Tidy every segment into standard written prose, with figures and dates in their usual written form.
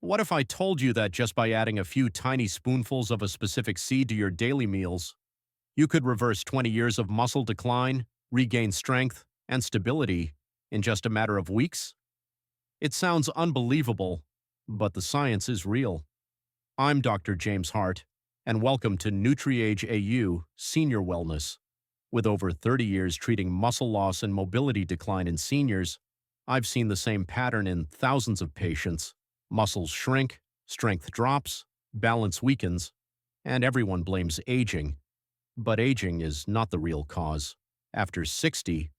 What if I told you that just by adding a few tiny spoonfuls of a specific seed to your daily meals, you could reverse 20 years of muscle decline, regain strength, and stability in just a matter of weeks? It sounds unbelievable, but the science is real. I'm Dr. James Hart, and welcome to NutriAge AU Senior Wellness. With over 30 years treating muscle loss and mobility decline in seniors, I've seen the same pattern in thousands of patients. Muscles shrink, strength drops, balance weakens, and everyone blames aging. But aging is not the real cause. After 60,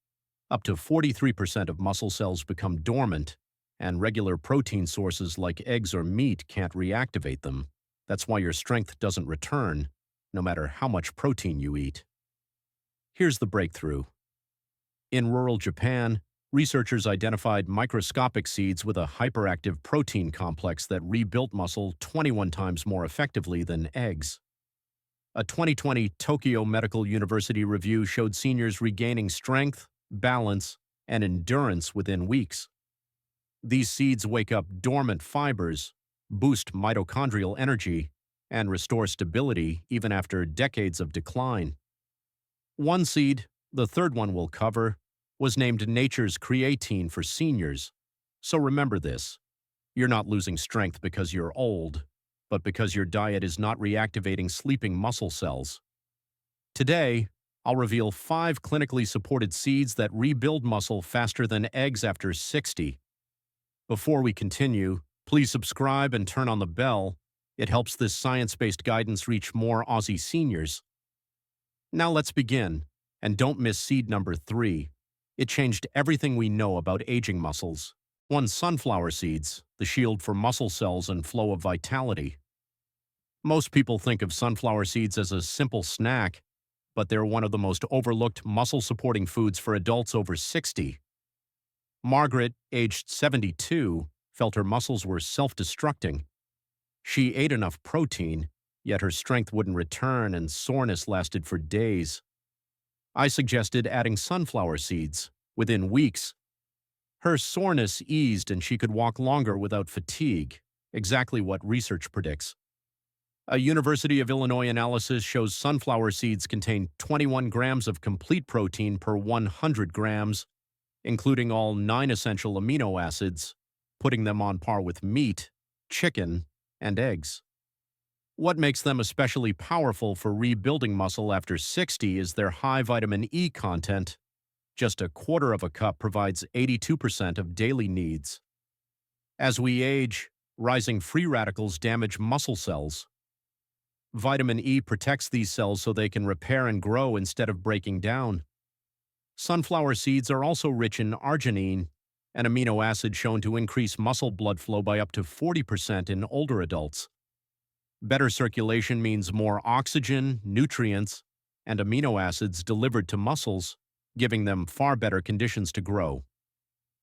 up to 43% of muscle cells become dormant, and regular protein sources like eggs or meat can't reactivate them. That's why your strength doesn't return, no matter how much protein you eat. Here's the breakthrough. In rural Japan, researchers identified microscopic seeds with a hyperactive protein complex that rebuilt muscle 21 times more effectively than eggs. A 2020 Tokyo Medical University review showed seniors regaining strength, balance, and endurance within weeks. These seeds wake up dormant fibres, boost mitochondrial energy, and restore stability even after decades of decline. One seed, the third one we'll cover, was named Nature's Creatine for seniors. So remember this: you're not losing strength because you're old, but because your diet is not reactivating sleeping muscle cells. Today, I'll reveal 5 clinically supported seeds that rebuild muscle faster than eggs after 60. Before we continue, please subscribe and turn on the bell. It helps this science-based guidance reach more Aussie seniors. Now let's begin, and don't miss seed number 3. It changed everything we know about aging muscles. 1. Sunflower seeds, the shield for muscle cells and flow of vitality. Most people think of sunflower seeds as a simple snack, but they're one of the most overlooked muscle-supporting foods for adults over 60. Margaret, aged 72, felt her muscles were self-destructing. She ate enough protein, yet her strength wouldn't return and soreness lasted for days. I suggested adding sunflower seeds. Within weeks, her soreness eased and she could walk longer without fatigue, exactly what research predicts. A University of Illinois analysis shows sunflower seeds contain 21 grams of complete protein per 100 grams, including all 9 essential amino acids, putting them on par with meat, chicken, and eggs. What makes them especially powerful for rebuilding muscle after 60 is their high vitamin E content. Just a quarter of a cup provides 82% of daily needs. As we age, rising free radicals damage muscle cells. Vitamin E protects these cells so they can repair and grow instead of breaking down. Sunflower seeds are also rich in arginine, an amino acid shown to increase muscle blood flow by up to 40% in older adults. Better circulation means more oxygen, nutrients, and amino acids delivered to muscles, giving them far better conditions to grow.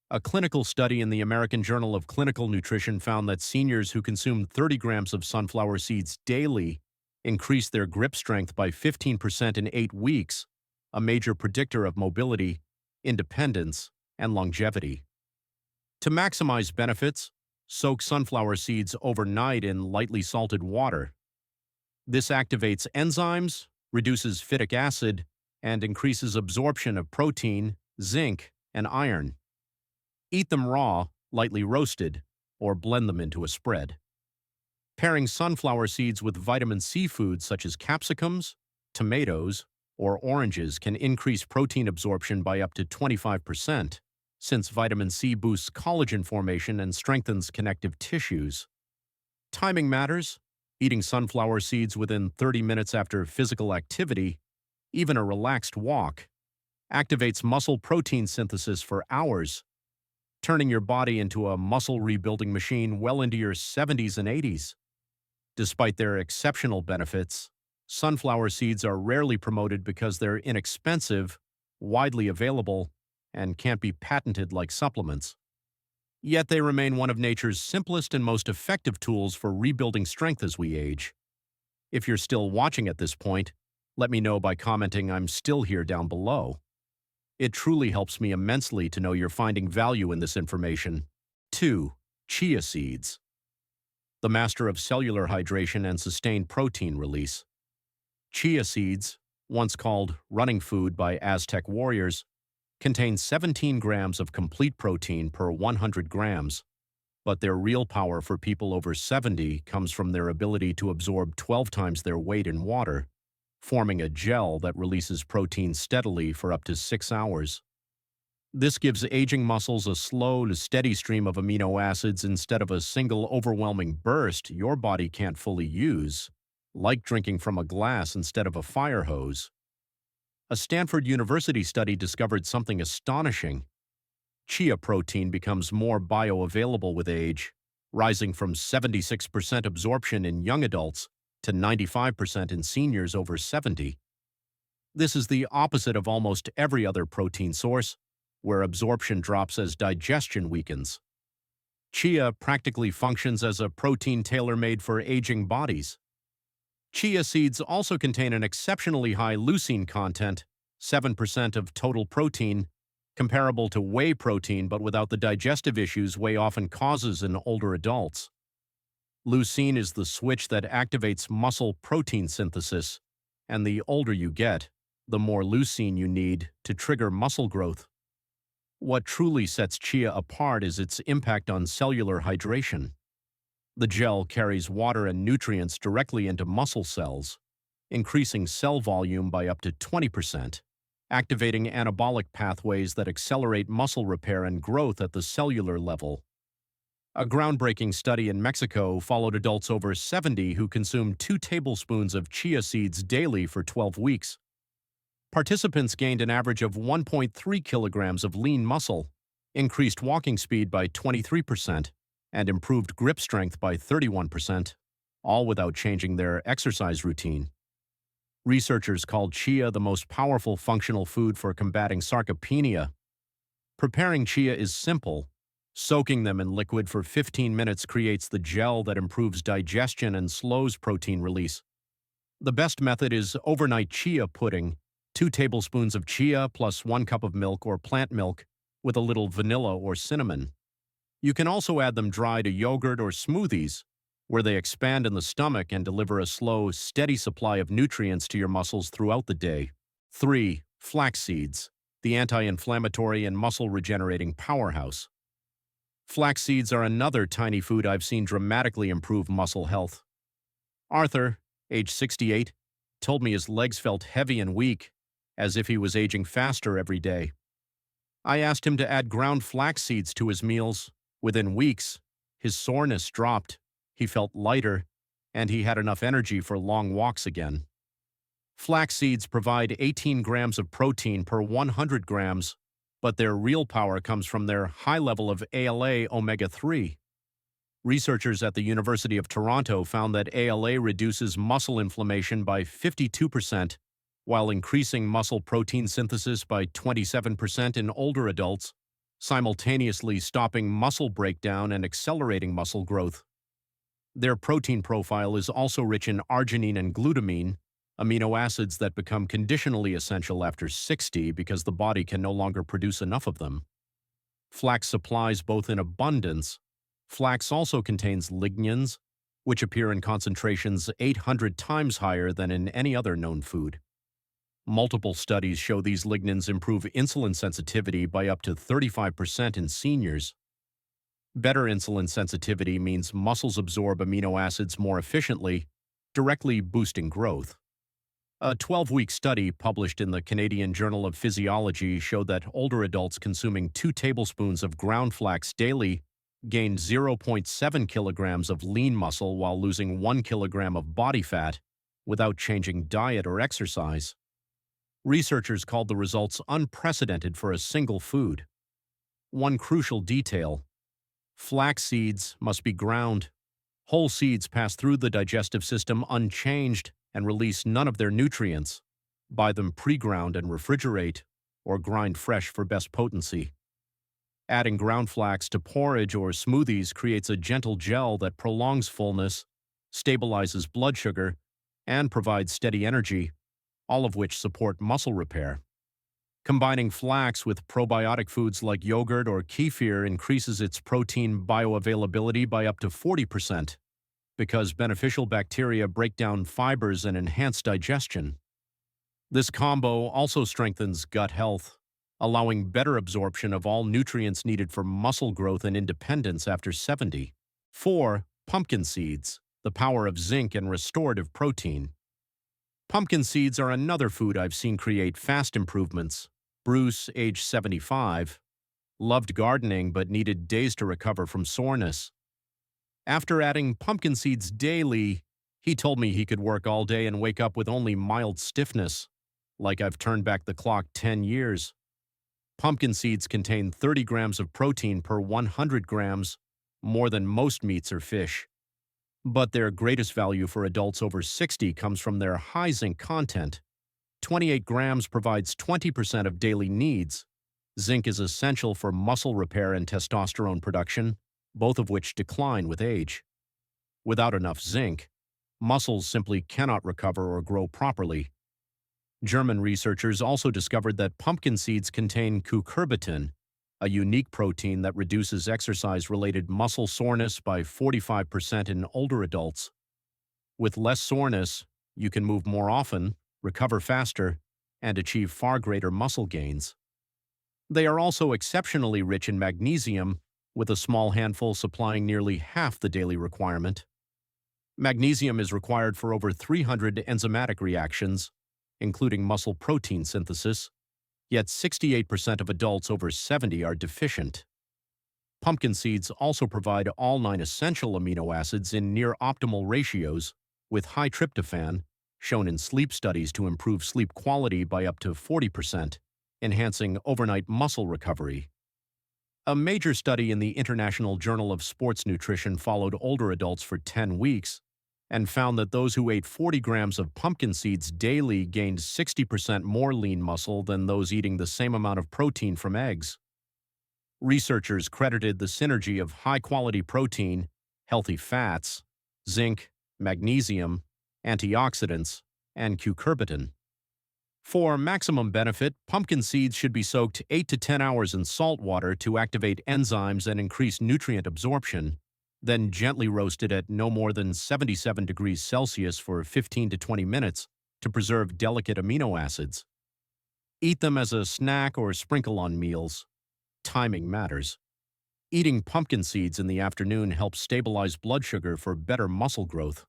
A clinical study in the American Journal of Clinical Nutrition found that seniors who consumed 30 grams of sunflower seeds daily increased their grip strength by 15% in 8 weeks, a major predictor of mobility, independence, and longevity. To maximize benefits, soak sunflower seeds overnight in lightly salted water. This activates enzymes, reduces phytic acid, and increases absorption of protein, zinc, and iron. Eat them raw, lightly roasted, or blend them into a spread. Pairing sunflower seeds with vitamin C foods such as capsicums, tomatoes, or oranges can increase protein absorption by up to 25%. Since vitamin C boosts collagen formation and strengthens connective tissues. Timing matters. Eating sunflower seeds within 30 minutes after physical activity, even a relaxed walk, activates muscle protein synthesis for hours, turning your body into a muscle rebuilding machine well into your 70s and 80s. Despite their exceptional benefits, sunflower seeds are rarely promoted because they're inexpensive, widely available, and can't be patented like supplements. Yet they remain one of nature's simplest and most effective tools for rebuilding strength as we age. If you're still watching at this point, let me know by commenting "I'm still here" down below. It truly helps me immensely to know you're finding value in this information. 2. Chia seeds. the master of cellular hydration and sustained protein release. Chia seeds, once called running food by Aztec warriors, contain 17 grams of complete protein per 100 grams, but their real power for people over 70 comes from their ability to absorb 12 times their weight in water, forming a gel that releases protein steadily for up to 6 hours. This gives aging muscles a slow to steady stream of amino acids instead of a single overwhelming burst your body can't fully use, like drinking from a glass instead of a fire hose. A Stanford University study discovered something astonishing. Chia protein becomes more bioavailable with age, rising from 76% absorption in young adults to 95% in seniors over 70. This is the opposite of almost every other protein source, where absorption drops as digestion weakens. Chia practically functions as a protein tailor-made for aging bodies. Chia seeds also contain an exceptionally high leucine content, 7% of total protein, comparable to whey protein but without the digestive issues whey often causes in older adults. Leucine is the switch that activates muscle protein synthesis, and the older you get, the more leucine you need to trigger muscle growth. What truly sets chia apart is its impact on cellular hydration. The gel carries water and nutrients directly into muscle cells, increasing cell volume by up to 20%, activating anabolic pathways that accelerate muscle repair and growth at the cellular level. A groundbreaking study in Mexico followed adults over 70 who consumed 2 tablespoons of chia seeds daily for 12 weeks. Participants gained an average of 1.3 kilograms of lean muscle, increased walking speed by 23%, and improved grip strength by 31%, all without changing their exercise routine. Researchers called chia the most powerful functional food for combating sarcopenia. Preparing chia is simple. Soaking them in liquid for 15 minutes creates the gel that improves digestion and slows protein release. The best method is overnight chia pudding, 2 tablespoons of chia plus 1 cup of milk or plant milk with a little vanilla or cinnamon. You can also add them dry to yogurt or smoothies, where they expand in the stomach and deliver a slow, steady supply of nutrients to your muscles throughout the day. 3. Flax seeds, the anti-inflammatory and muscle-regenerating powerhouse. Flax seeds are another tiny food I've seen dramatically improve muscle health. Arthur, age 68, told me his legs felt heavy and weak, as if he was aging faster every day. I asked him to add ground flax seeds to his meals. Within weeks, his soreness dropped, he felt lighter, and he had enough energy for long walks again. Flax seeds provide 18 grams of protein per 100 grams, but their real power comes from their high level of ALA omega-3. Researchers at the University of Toronto found that ALA reduces muscle inflammation by 52%, while increasing muscle protein synthesis by 27% in older adults, simultaneously stopping muscle breakdown and accelerating muscle growth. Their protein profile is also rich in arginine and glutamine, amino acids that become conditionally essential after 60 because the body can no longer produce enough of them. Flax supplies both in abundance. Flax also contains lignans, which appear in concentrations 800 times higher than in any other known food. Multiple studies show these lignans improve insulin sensitivity by up to 35% in seniors. Better insulin sensitivity means muscles absorb amino acids more efficiently, directly boosting growth. A 12-week study published in the Canadian Journal of Physiology showed that older adults consuming 2 tablespoons of ground flax daily gained 0.7 kilograms of lean muscle while losing 1 kilogram of body fat without changing diet or exercise. Researchers called the results unprecedented for a single food. One crucial detail: flax seeds must be ground. Whole seeds pass through the digestive system unchanged and release none of their nutrients. Buy them pre-ground and refrigerate, or grind fresh for best potency. Adding ground flax to porridge or smoothies creates a gentle gel that prolongs fullness, stabilizes blood sugar, and provides steady energy, all of which support muscle repair. Combining flax with probiotic foods like yogurt or kefir increases its protein bioavailability by up to 40%. because beneficial bacteria break down fibers and enhance digestion. This combo also strengthens gut health, allowing better absorption of all nutrients needed for muscle growth and independence after 70. 4. Pumpkin seeds, the power of zinc and restorative protein. Pumpkin seeds are another food I've seen create fast improvements. Bruce, age 75, loved gardening but needed days to recover from soreness. After adding pumpkin seeds daily, he told me he could work all day and wake up with only mild stiffness, like I've turned back the clock 10 years. Pumpkin seeds contain 30 grams of protein per 100 grams, more than most meats or fish. But their greatest value for adults over 60 comes from their high zinc content. 28 grams provides 20% of daily needs. Zinc is essential for muscle repair and testosterone production, both of which decline with age. Without enough zinc, muscles simply cannot recover or grow properly. German researchers also discovered that pumpkin seeds contain cucurbitin, a unique protein that reduces exercise-related muscle soreness by 45% in older adults. With less soreness, you can move more often, recover faster, and achieve far greater muscle gains. They are also exceptionally rich in magnesium, with a small handful supplying nearly half the daily requirement. Magnesium is required for over 300 enzymatic reactions, including muscle protein synthesis, yet 68% of adults over 70 are deficient. Pumpkin seeds also provide all 9 essential amino acids in near-optimal ratios, with high tryptophan, shown in sleep studies to improve sleep quality by up to 40%, enhancing overnight muscle recovery. A major study in the International Journal of Sports Nutrition followed older adults for 10 weeks and found that those who ate 40 grams of pumpkin seeds daily gained 60% more lean muscle than those eating the same amount of protein from eggs. Researchers credited the synergy of high-quality protein, healthy fats, zinc, magnesium, antioxidants, and cucurbitin. For maximum benefit, pumpkin seeds should be soaked 8 to 10 hours in salt water to activate enzymes and increase nutrient absorption, then gently roasted at no more than 77 degrees Celsius for 15 to 20 minutes to preserve delicate amino acids. Eat them as a snack or sprinkle on meals. Timing matters. Eating pumpkin seeds in the afternoon helps stabilize blood sugar for better muscle growth,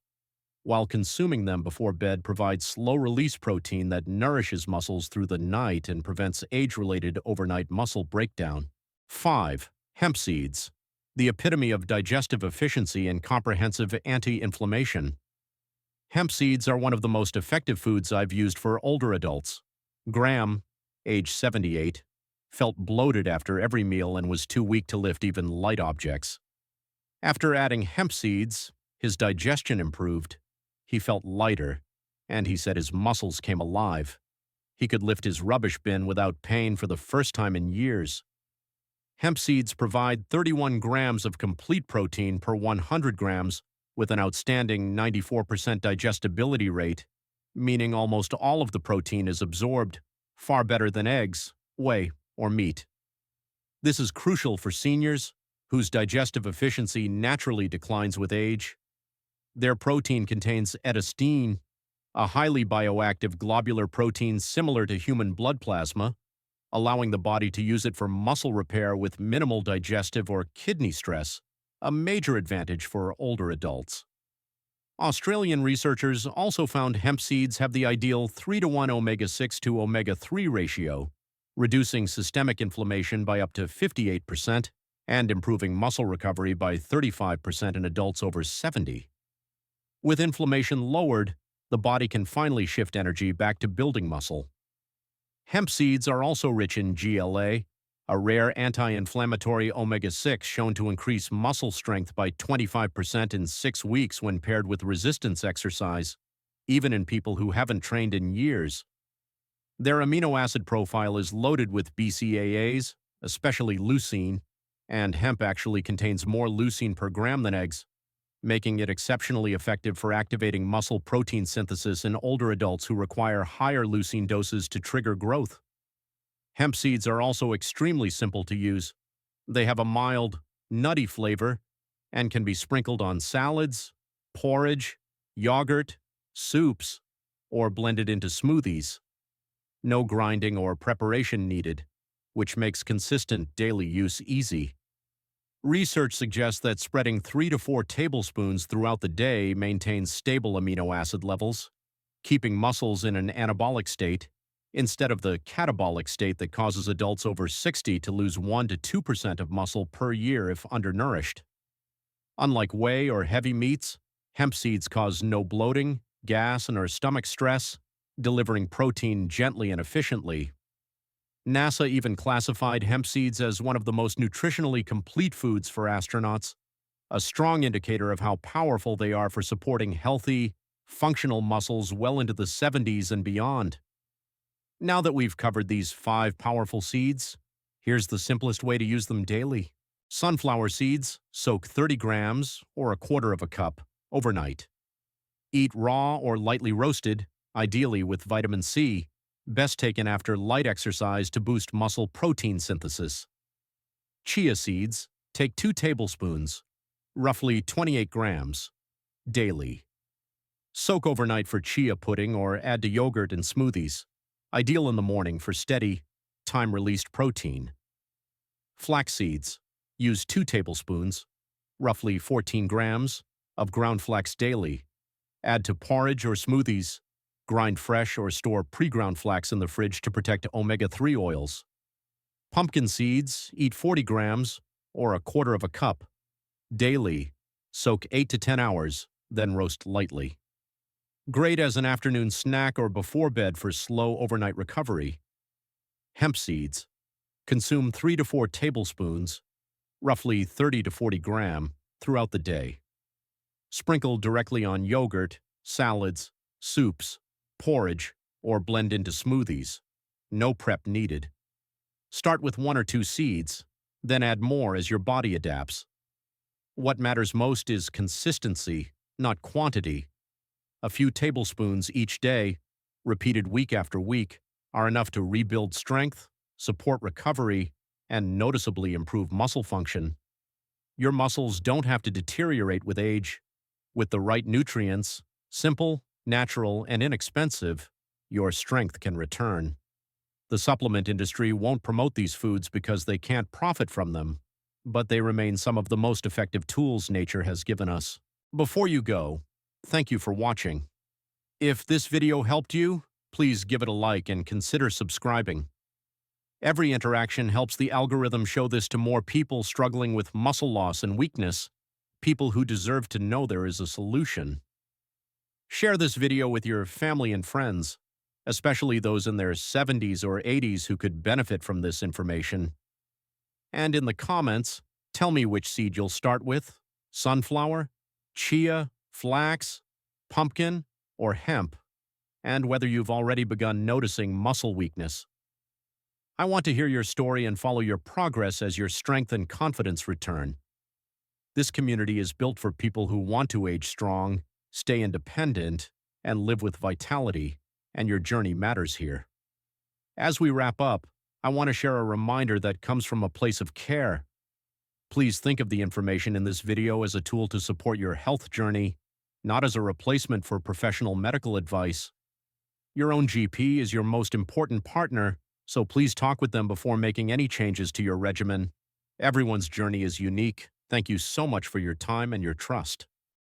while consuming them before bed provides slow-release protein that nourishes muscles through the night and prevents age-related overnight muscle breakdown. 5. Hemp seeds, the epitome of digestive efficiency and comprehensive anti-inflammation. Hemp seeds are one of the most effective foods I've used for older adults. Graham, age 78, felt bloated after every meal and was too weak to lift even light objects. After adding hemp seeds, his digestion improved. He felt lighter, and he said his muscles came alive. He could lift his rubbish bin without pain for the first time in years. Hemp seeds provide 31 grams of complete protein per 100 grams with an outstanding 94% digestibility rate, meaning almost all of the protein is absorbed, far better than eggs, whey, or meat. This is crucial for seniors, whose digestive efficiency naturally declines with age. Their protein contains edestine, a highly bioactive globular protein similar to human blood plasma, allowing the body to use it for muscle repair with minimal digestive or kidney stress, a major advantage for older adults. Australian researchers also found hemp seeds have the ideal 3-to-1 omega-6 to omega-3 ratio, reducing systemic inflammation by up to 58% and improving muscle recovery by 35% in adults over 70. With inflammation lowered, the body can finally shift energy back to building muscle. Hemp seeds are also rich in GLA, a rare anti-inflammatory omega-6 shown to increase muscle strength by 25% in 6 weeks when paired with resistance exercise, even in people who haven't trained in years. Their amino acid profile is loaded with BCAAs, especially leucine, and hemp actually contains more leucine per gram than eggs, making it exceptionally effective for activating muscle protein synthesis in older adults who require higher leucine doses to trigger growth. Hemp seeds are also extremely simple to use. They have a mild, nutty flavor and can be sprinkled on salads, porridge, yogurt, soups, or blended into smoothies. No grinding or preparation needed, which makes consistent daily use easy. Research suggests that spreading 3 to 4 tablespoons throughout the day maintains stable amino acid levels, keeping muscles in an anabolic state instead of the catabolic state that causes adults over 60 to lose 1 to 2% of muscle per year if undernourished. Unlike whey or heavy meats, hemp seeds cause no bloating, gas, or stomach stress, delivering protein gently and efficiently. NASA even classified hemp seeds as one of the most nutritionally complete foods for astronauts, a strong indicator of how powerful they are for supporting healthy, functional muscles well into the 70s and beyond. Now that we've covered these 5 powerful seeds, here's the simplest way to use them daily. Sunflower seeds, soak 30 grams or a quarter of a cup overnight. Eat raw or lightly roasted, ideally with vitamin C, best taken after light exercise to boost muscle protein synthesis. Chia seeds, take 2 tablespoons, roughly 28 grams, daily. Soak overnight for chia pudding or add to yogurt and smoothies, ideal in the morning for steady, time-released protein. Flax seeds, use 2 tablespoons, roughly 14 grams, of ground flax daily. Add to porridge or smoothies. Grind fresh or store pre-ground flax in the fridge to protect omega-3 oils. Pumpkin seeds, eat 40 grams, or a quarter of a cup, daily. Soak 8 to 10 hours, then roast lightly. Great as an afternoon snack or before bed for slow overnight recovery. Hemp seeds, consume 3 to 4 tablespoons, roughly 30 to 40 gram, throughout the day. Sprinkle directly on yogurt, salads, soups, porridge, or blend into smoothies. No prep needed. Start with 1 or 2 seeds, then add more as your body adapts. What matters most is consistency, not quantity. A few tablespoons each day, repeated week after week, are enough to rebuild strength, support recovery, and noticeably improve muscle function. Your muscles don't have to deteriorate with age. With the right nutrients, simple, natural, and inexpensive, your strength can return. The supplement industry won't promote these foods because they can't profit from them, but they remain some of the most effective tools nature has given us. Before you go, thank you for watching. If this video helped you, please give it a like and consider subscribing. Every interaction helps the algorithm show this to more people struggling with muscle loss and weakness, people who deserve to know there is a solution. Share this video with your family and friends, especially those in their 70s or 80s who could benefit from this information. And in the comments, tell me which seed you'll start with: sunflower, chia, flax, pumpkin, or hemp, and whether you've already begun noticing muscle weakness. I want to hear your story and follow your progress as your strength and confidence return. This community is built for people who want to age strong, stay independent, and live with vitality, and your journey matters here. As we wrap up, I want to share a reminder that comes from a place of care. Please think of the information in this video as a tool to support your health journey, not as a replacement for professional medical advice. Your own GP is your most important partner, so please talk with them before making any changes to your regimen. Everyone's journey is unique. Thank you so much for your time and your trust.